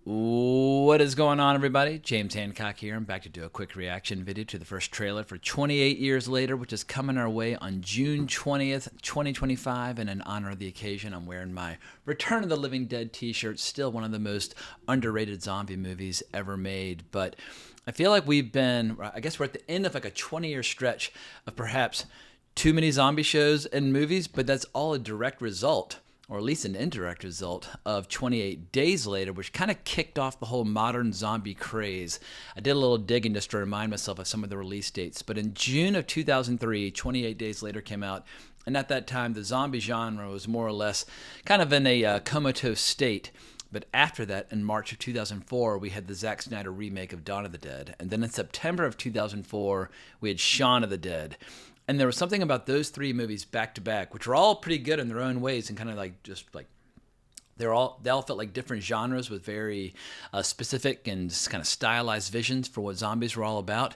What is going on, everybody? James Hancock here. I'm back to do a quick reaction video to the first trailer for 28 Years Later, which is coming our way on June 20th, 2025. And in honor of the occasion, I'm wearing my Return of the Living Dead t-shirt. Still one of the most underrated zombie movies ever made. But I feel like we're at the end of like a 20-year stretch of perhaps too many zombie shows and movies, but that's all a direct result, or at least an indirect result, of 28 Days Later, which kind of kicked off the whole modern zombie craze. I did a little digging just to remind myself of some of the release dates, but in June of 2003, 28 Days Later came out, and at that time, the zombie genre was more or less kind of in a comatose state. But after that, in March of 2004, we had the Zack Snyder remake of Dawn of the Dead, and then in September of 2004, we had Shaun of the Dead. And there was something about those three movies back to back, which were all pretty good in their own ways, and kind of like they all felt like different genres with very specific and just kind of stylized visions for what zombies were all about.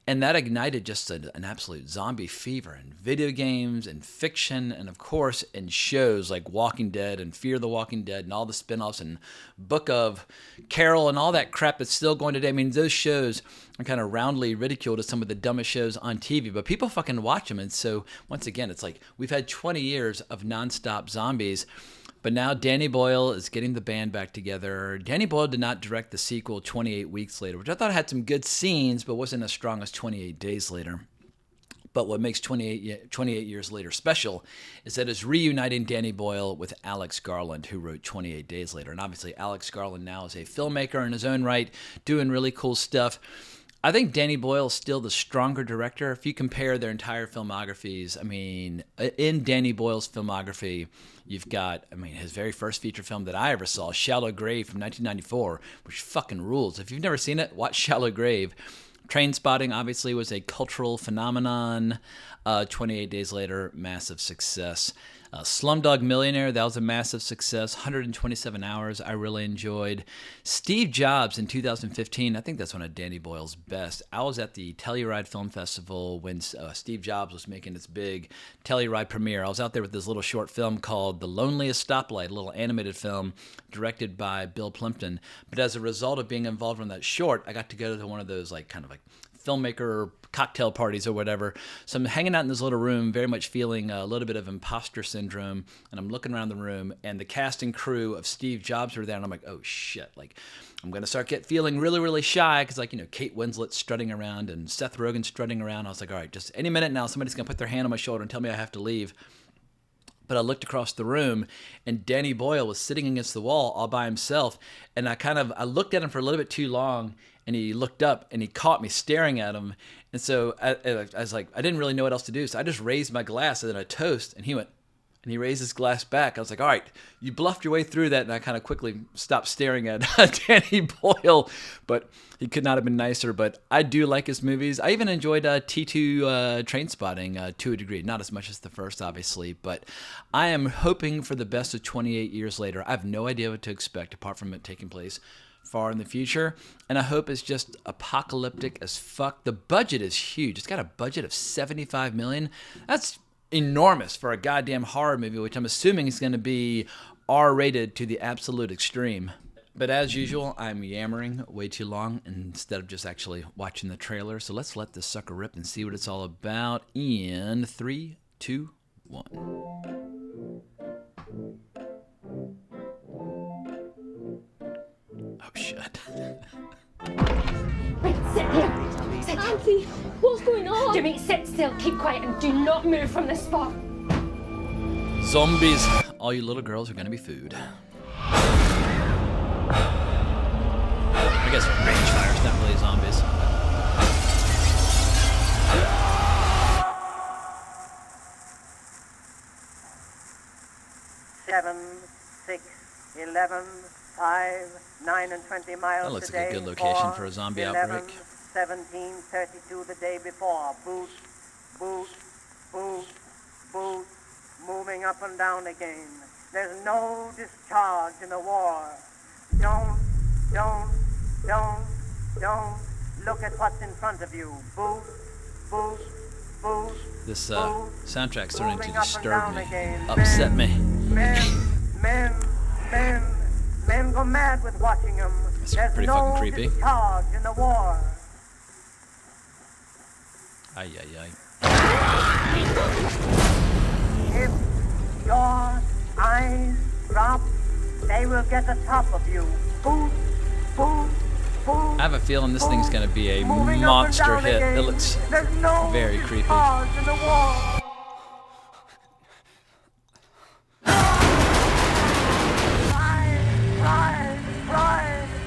And that ignited just an absolute zombie fever in video games and fiction, and of course in shows like Walking Dead and Fear the Walking Dead and all the spinoffs and Book of Carol and all that crap that's still going today. I mean, those shows are kind of roundly ridiculed as some of the dumbest shows on TV, but people fucking watch them. And so once again, it's like we've had 20 years of nonstop zombies. But now Danny Boyle is getting the band back together. Danny Boyle did not direct the sequel 28 Weeks Later, which I thought had some good scenes, but wasn't as strong as 28 Days Later. But what makes 28 Years Later special is that it's reuniting Danny Boyle with Alex Garland, who wrote 28 Days Later. And obviously Alex Garland now is a filmmaker in his own right, doing really cool stuff. I think Danny Boyle is still the stronger director. If you compare their entire filmographies, I mean, in Danny Boyle's filmography, you've got, his very first feature film that I ever saw, Shallow Grave from 1994, which fucking rules. If you've never seen it, watch Shallow Grave. Trainspotting obviously was a cultural phenomenon. 28 Days Later, massive success. Slumdog Millionaire, that was a massive success. 127 Hours, I really enjoyed. Steve Jobs in 2015, I think that's one of Danny Boyle's best. I was at the Telluride Film Festival when Steve Jobs was making its big Telluride premiere. I was out there with this little short film called The Loneliest Stoplight, a little animated film directed by Bill Plimpton. But as a result of being involved in that short, I got to go to one of those kind of filmmaker cocktail parties or whatever. So I'm hanging out in this little room, very much feeling a little bit of imposter syndrome, and I'm looking around the room, and the cast and crew of Steve Jobs are there, and I'm like, oh shit, I'm going to start feeling really, really shy, because Kate Winslet's strutting around and Seth Rogen's strutting around. I was like, all right, just any minute now, somebody's going to put their hand on my shoulder and tell me I have to leave. But I looked across the room, and Danny Boyle was sitting against the wall all by himself, and I looked at him for a little bit too long, and he looked up, and he caught me staring at him. And so I was like, I didn't really know what else to do, so I just raised my glass and then a toast, and he went, and he raised his glass back. I was like, all right, you bluffed your way through that, and I kind of quickly stopped staring at Danny Boyle, but he could not have been nicer. But I do like his movies. I even enjoyed T2 Trainspotting to a degree, not as much as the first, obviously, but I am hoping for the best of 28 Years Later. I have no idea what to expect, apart from it taking place far in the future, and I hope it's just apocalyptic as fuck. The budget is huge. It's got a budget of $75 million. That's enormous for a goddamn horror movie, which I'm assuming is going to be R-rated to the absolute extreme. But as usual, I'm yammering way too long instead of just actually watching the trailer. So let's let this sucker rip and see what it's all about in 3, 2, 1. Oh, shit. Right, sit here. Sit. Auntie, what's going on? Jimmy, sit still, keep quiet, and do not move from this spot. Zombies. All you little girls are going to be food. I guess range fire's not really zombies. Seven, 6, 11, 5, 9 and 20 miles That looks today. like a good location 4, for a zombie 11, outbreak. 17, 32 the day before. Boot, boot, boot, boot, moving up and down again. There's no discharge in the war. Don't look at what's in front of you. Boot, boot, boot. This boot, soundtrack's starting to moving up and disturb down me, again. upset me. Men, Men go mad with watching them. That's There's pretty no fucking creepy. discharge in the war. Ay, ay, ay. If your eyes drop, they will get the top of you. Boot, boot, boot. I have a feeling this thing's going to be a Moving up and monster down hit. again. It looks There's no very creepy. discharge in the war.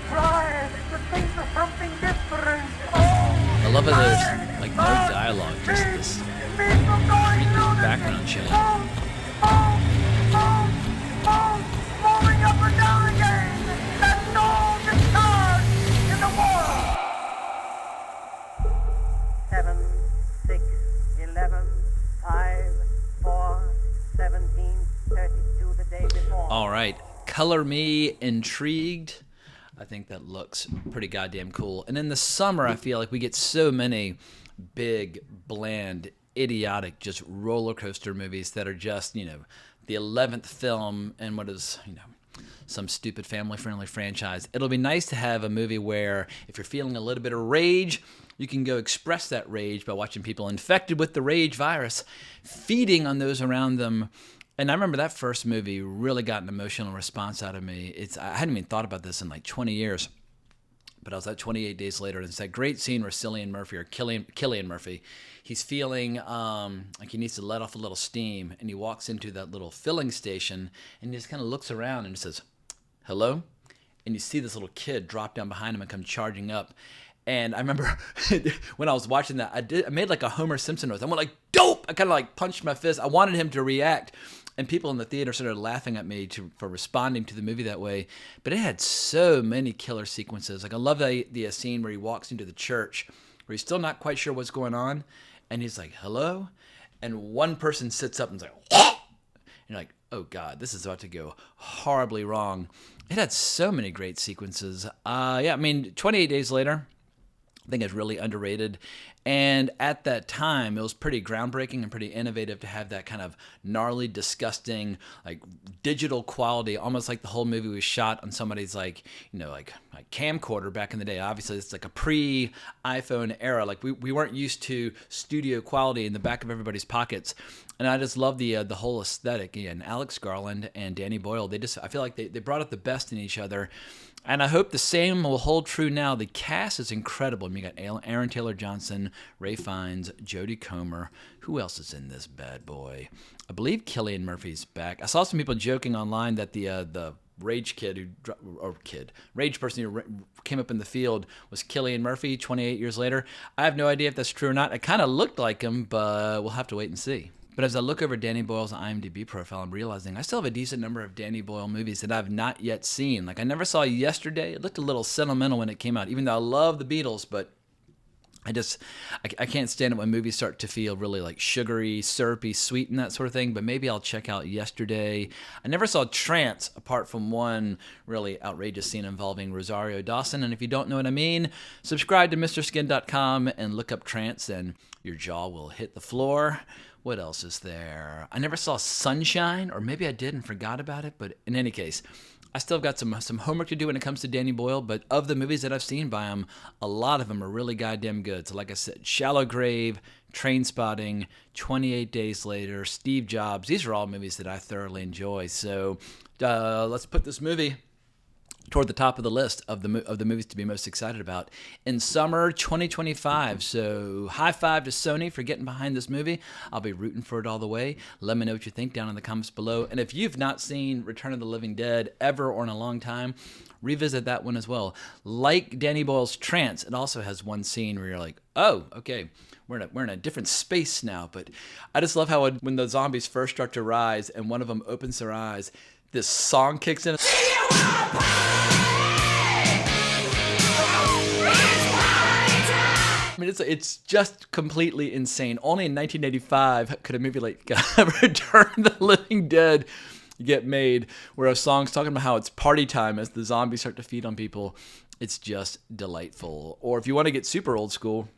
Try to think of something different. I love how there's like no dialogue, just this creepy background shot. Moving up and down again. There's no discharge in the war. 7, 6, 11, 5, 4, 17, 32 the day before. All right, color me intrigued. I think that looks pretty goddamn cool. And in the summer, I feel like we get so many big, bland, idiotic, just roller coaster movies that are just, you know, the 11th film in what is, you know, some stupid family-friendly franchise. It'll be nice to have a movie where if you're feeling a little bit of rage, you can go express that rage by watching people infected with the rage virus, feeding on those around them. And I remember that first movie really got an emotional response out of me. I hadn't even thought about this in like 20 years. But I was at 28 Days Later, and it's that great scene where Cillian Murphy, he's feeling like he needs to let off a little steam, and he walks into that little filling station, and he just kind of looks around and says, hello? And you see this little kid drop down behind him and come charging up. And I remember when I was watching that, I made like a Homer Simpson noise. I went like, dope! I kind of like punched my fist. I wanted him to react. And people in the theater started laughing at me for responding to the movie that way. But it had so many killer sequences. Like I love the scene where he walks into the church, where he's still not quite sure what's going on. And he's like, hello? And one person sits up and is like, what? And you're like, oh God, this is about to go horribly wrong. It had so many great sequences. Yeah, I mean, 28 Days Later, I think it's really underrated. And at that time, it was pretty groundbreaking and pretty innovative to have that kind of gnarly, disgusting, like digital quality, almost like the whole movie was shot on somebody's like camcorder back in the day. Obviously, it's like a pre-iPhone era. Like we weren't used to studio quality in the back of everybody's pockets. And I just love the whole aesthetic. And Alex Garland and Danny Boyle, I feel like they brought out the best in each other. And I hope the same will hold true now. The cast is incredible. I mean, you got Aaron Taylor Johnson, Ray Fiennes, Jodie Comer. Who else is in this bad boy? I believe Cillian Murphy's back. I saw some people joking online that the rage person who came up in the field was Cillian Murphy 28 years later. I have no idea if that's true or not. It kind of looked like him, but we'll have to wait and see. But as I look over Danny Boyle's IMDb profile, I'm realizing I still have a decent number of Danny Boyle movies that I've not yet seen. Like I never saw Yesterday. It looked a little sentimental when it came out, even though I love the Beatles, but I can't stand it when movies start to feel really like sugary, syrupy, sweet and that sort of thing, but maybe I'll check out Yesterday. I never saw Trance apart from one really outrageous scene involving Rosario Dawson, and if you don't know what I mean, subscribe to MrSkin.com and look up Trance and your jaw will hit the floor. What else is there? I never saw Sunshine, or maybe I did and forgot about it, but in any case, I still got some homework to do when it comes to Danny Boyle, but of the movies that I've seen by him, a lot of them are really goddamn good. So like I said, Shallow Grave, Trainspotting, 28 Days Later, Steve Jobs, these are all movies that I thoroughly enjoy. So let's put this movie toward the top of the list of the movies to be most excited about in summer 2025. So high five to Sony for getting behind this movie. I'll be rooting for it all the way. Let me know what you think down in the comments below. And if you've not seen Return of the Living Dead ever or in a long time, revisit that one as well. Like Danny Boyle's Trance, it also has one scene where you're like, oh, okay, we're in a different space now. But I just love how when the zombies first start to rise and one of them opens their eyes, this song kicks in. I mean, it's just completely insane. Only in 1985 could a movie like Return of the Living Dead get made, where a song's talking about how it's party time as the zombies start to feed on people. It's just delightful. Or if you want to get super old school,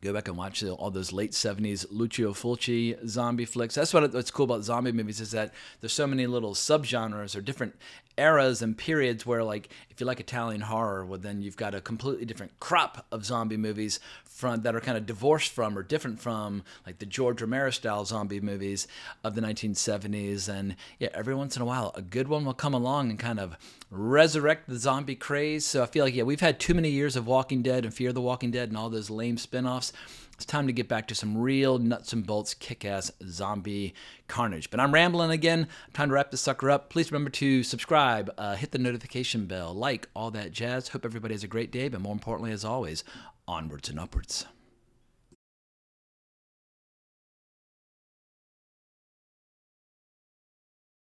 Go back and watch all those late 70s Lucio Fulci zombie flicks. That's what's cool about zombie movies, is that there's so many little subgenres or different eras and periods where, like, if you like Italian horror, well, then you've got a completely different crop of zombie movies that are kind of divorced from or different from, like, the George Romero style zombie movies of the 1970s. And yeah, every once in a while, a good one will come along and kind of resurrect the zombie craze. So I feel like, yeah, we've had too many years of Walking Dead and Fear the Walking Dead and all those lame spin-offs. It's time to get back to some real nuts and bolts, kick-ass zombie carnage. But I'm rambling again. Time to wrap this sucker up. Please remember to subscribe, hit the notification bell, like, all that jazz. Hope everybody has a great day, but more importantly, as always, onwards and upwards.